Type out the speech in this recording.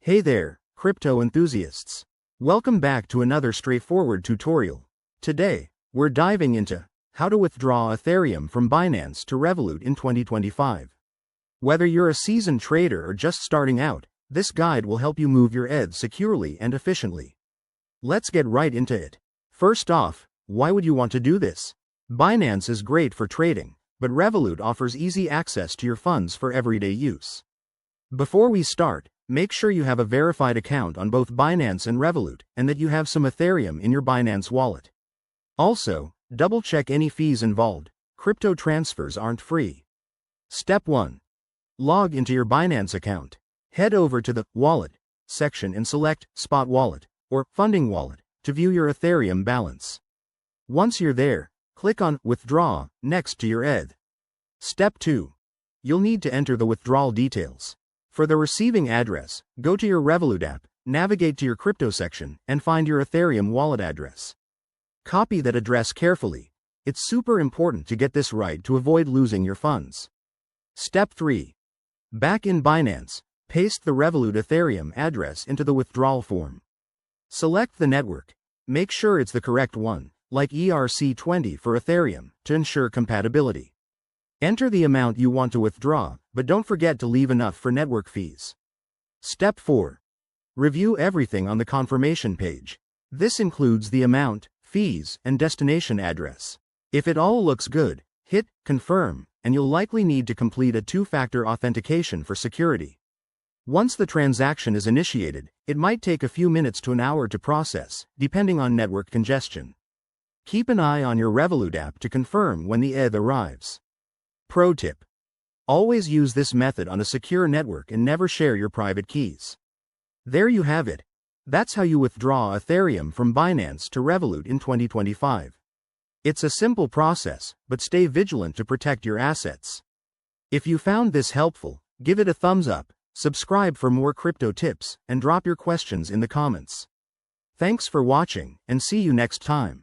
Hey there, crypto enthusiasts. Welcome back to another straightforward tutorial. Today, we're diving into how to withdraw Ethereum from Binance to Revolut in 2025. Whether you're a seasoned trader or just starting out, this guide will help you move your ETH securely and efficiently. Let's get right into it. First off, why would you want to do this? Binance is great for trading, but Revolut offers easy access to your funds for everyday use. Before we start, make sure you have a verified account on both Binance and Revolut, and that you have some Ethereum in your Binance wallet. Also, double-check any fees involved. Crypto transfers aren't free. Step 1. Log into your Binance account. Head over to the Wallet section and select Spot Wallet or Funding Wallet to view your Ethereum balance. Once you're there, click on Withdraw next to your ETH. Step 2. You'll need to enter the withdrawal details. For the receiving address, go to your Revolut app, navigate to your crypto section, and find your Ethereum wallet address. Copy that address carefully. It's super important to get this right to avoid losing your funds. Step 3. Back in Binance, paste the Revolut Ethereum address into the withdrawal form. Select the network. Make sure it's the correct one, like ERC20 for Ethereum, to ensure compatibility. Enter the amount you want to withdraw, but don't forget to leave enough for network fees. Step 4. Review everything on the confirmation page. This includes the amount, fees, and destination address. If it all looks good, hit Confirm, and you'll likely need to complete a two-factor authentication for security. Once the transaction is initiated, it might take a few minutes to an hour to process, depending on network congestion. Keep an eye on your Revolut app to confirm when the ETH arrives. Pro tip. Always use this method on a secure network and never share your private keys. There you have it. That's how you withdraw Ethereum from Binance to Revolut in 2025. It's a simple process, but stay vigilant to protect your assets. If you found this helpful, give it a thumbs up, subscribe for more crypto tips, and drop your questions in the comments. Thanks for watching, and see you next time.